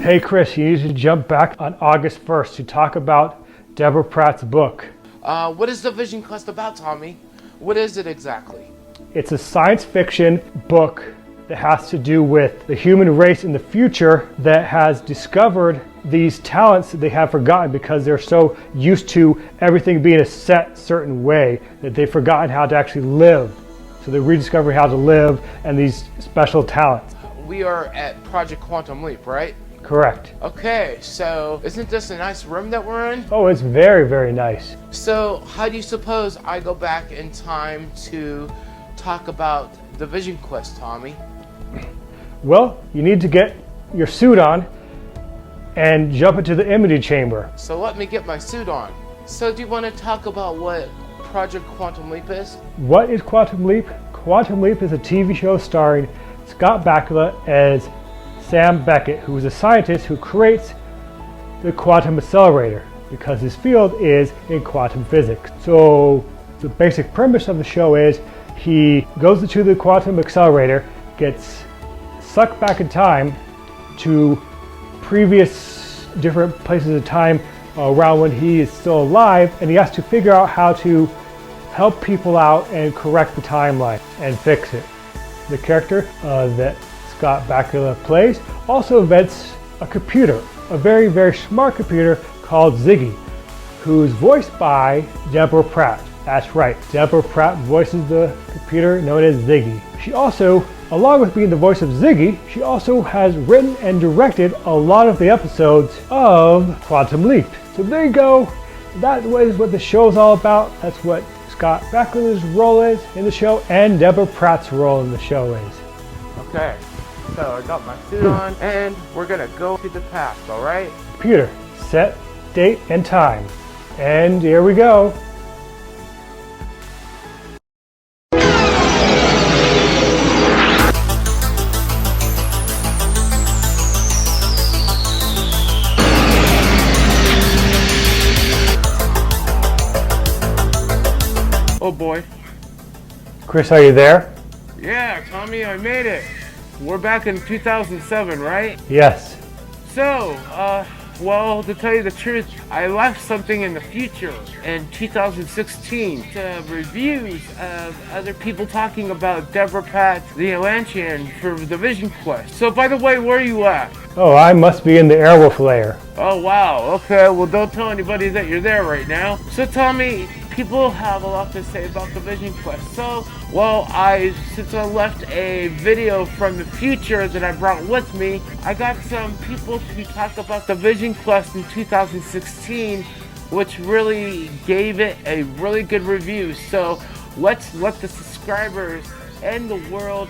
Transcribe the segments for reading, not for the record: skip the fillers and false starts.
Hey Chris, you need to jump back on August 1st to talk about Deborah Pratt's book. What is the Vision Quest about, Tommy? What is it exactly? It's a science fiction book that has to do with the human race in the future that has discovered these talents that they have forgotten because they're so used to everything being a certain way that they've forgotten how to actually live. So they're rediscovering how to live and these special talents. We are at Project Quantum Leap, right? Correct. Okay, so isn't this a nice room that we're in? Oh, it's very, very nice. So how do you suppose I go back in time to talk about the Vision Quest, Tommy? Well, you need to get your suit on and jump into the imaging chamber. So let me get my suit on. So do you want to talk about what Project Quantum Leap is? What is Quantum Leap? Quantum Leap is a TV show starring Scott Bakula as Sam Beckett, who is a scientist who creates the quantum accelerator because his field is in quantum physics. So the basic premise of the show is he goes into the quantum accelerator, gets sucked back in time to previous different places of time around when he is still alive, and he has to figure out how to help people out and correct the timeline and fix it. The character that Scott Bakula plays also invents a computer, a very, very smart computer called Ziggy, who's voiced by Deborah Pratt. That's right, Deborah Pratt voices the computer known as Ziggy. She also, along with being the voice of Ziggy, she also has written and directed a lot of the episodes of Quantum Leap. So there you go. That is what the show is all about. That's what Scott Bakula's role is in the show, and Deborah Pratt's role in the show is. Okay, so I got my suit on, and we're gonna go to the past, alright? Computer, set, date, and time. And here we go. Oh boy. Chris, are you there? Yeah, Tommy, I made it. We're back in 2007, right? Yes. So, well, to tell you the truth, I left something in the future in 2016. Reviews of other people talking about Deborah Pratt, the Atlantean, for the Vision Quest. So, by the way, where are you at? Oh, I must be in the Airwolf layer. Oh, wow. Okay, well, don't tell anybody that you're there right now. So, Tommy, people have a lot to say about the Vision Quest. So, well, since I left a video from the future that I brought with me, I got some people to talk about the Vision Quest in 2016, which really gave it a really good review. So, let's let the subscribers and the world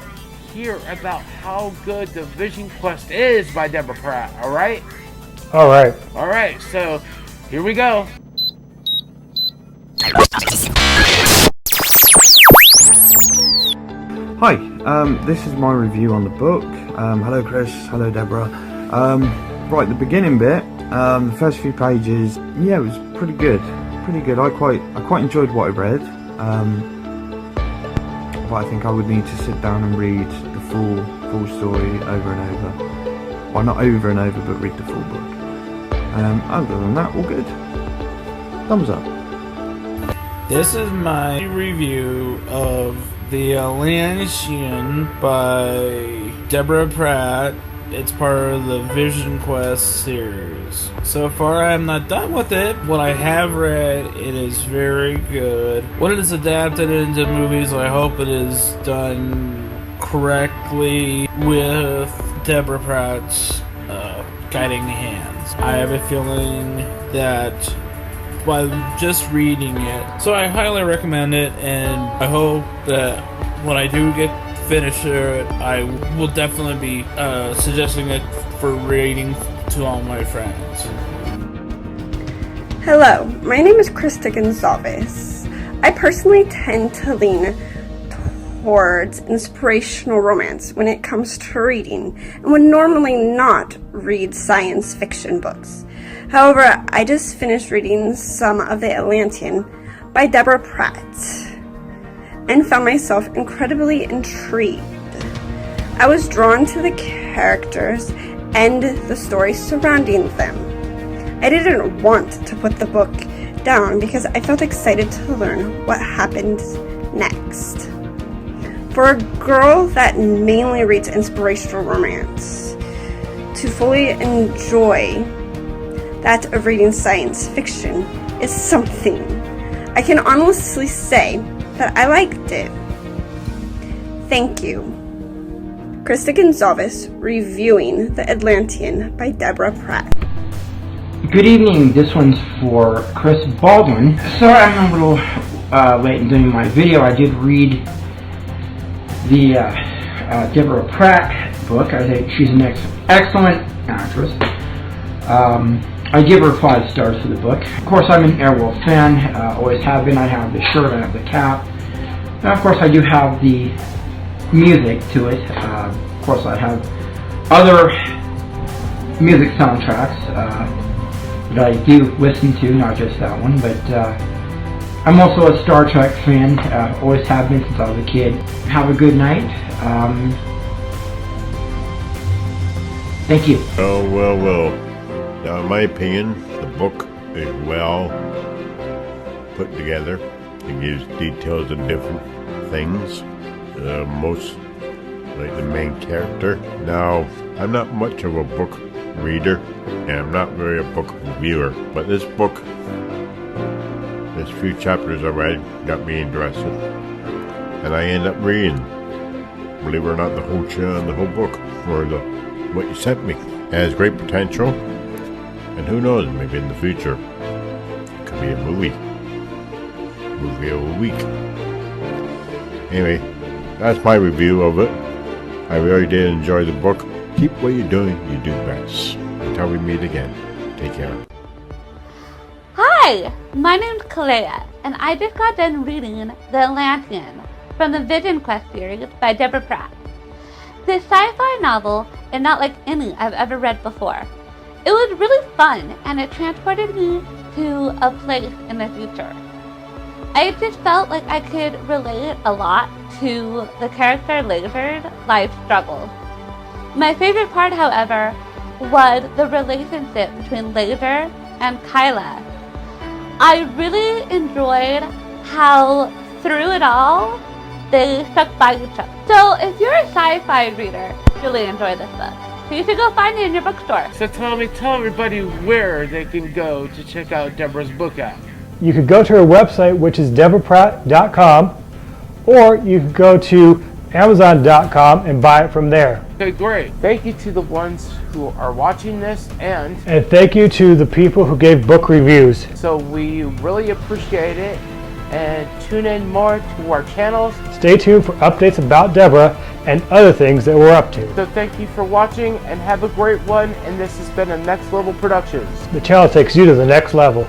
hear about how good the Vision Quest is by Deborah Pratt, alright? Alright. Alright, so, here we go. Hi, this is my review on the book. Hello Chris, hello Deborah. Right, the beginning bit, the first few pages, yeah, it was pretty good. I quite enjoyed what I read. But I think I would need to sit down and read the full story over and over. Well, not over and over, but read the full book. Other than that, all good. Thumbs up. This is my review of The Atlantean by Deborah Pratt. It's part of the Vision Quest series. So far, I am not done with it. What I have read, it is very good. When it is adapted into movies, I hope it is done correctly with Deborah Pratt's guiding hands. I have a feeling that by just reading it. So I highly recommend it, and I hope that when I do finish it, I will definitely be suggesting it for reading to all my friends. Hello, my name is Krista Gonzalez. I personally tend to lean towards inspirational romance when it comes to reading, and would normally not read science fiction books. However, I just finished reading some of The Atlantean by Deborah Pratt and found myself incredibly intrigued. I was drawn to the characters and the story surrounding them. I didn't want to put the book down because I felt excited to learn what happened next. For a girl that mainly reads inspirational romance, to fully enjoy that of reading science fiction is something. I can honestly say that I liked it. Thank you. Krista Gonzalez reviewing The Atlantean by Deborah Pratt. Good evening, this one's for Chris Baldwin. Sorry I'm a little late in doing my video. I did read the Deborah Pratt book. I think she's an excellent actress. I give her 5 stars for the book. Of course, I'm an Airwolf fan, always have been. I have the shirt, I have the cap. And of course, I do have the music to it. Of course, I have other music soundtracks that I do listen to, not just that one. But I'm also a Star Trek fan, always have been since I was a kid. Have a good night. Thank you. Well. Now, in my opinion, the book is well put together. It gives details of different things, most like the main character. Now, I'm not much of a book reader, and I'm not really a book reviewer, but this book, this few chapters I read, got me interested, and I ended up reading, believe it or not, the whole book, or what you sent me. It has great potential. And who knows, maybe in the future, it could be a movie of a week. Anyway, that's my review of it. I really did enjoy the book. Keep what you're doing, you do best. Until we meet again, take care. Hi, my name's Kalea, and I just got done reading The Atlantean from the Vision Quest series by Deborah Pratt. This sci-fi novel is not like any I've ever read before. It was really fun, and it transported me to a place in the future. I just felt like I could relate a lot to the character Laser's life struggles. My favorite part, however, was the relationship between Laser and Kyla. I really enjoyed how, through it all, they stuck by each other. So if you're a sci-fi reader, really enjoy this book. So you should go find it in your bookstore. So Tommy, tell everybody where they can go to check out Deborah's book out. You could go to her website, which is deborahpratt.com, or you could go to amazon.com and buy it from there. Okay, great. Thank you to the ones who are watching this, and thank you to the people who gave book reviews. So we really appreciate it, and tune in more to our channels. Stay tuned for updates about Deborah and other things that we're up to. So thank you for watching, and have a great one, and this has been a Next Level Productions. The channel takes you to the next level.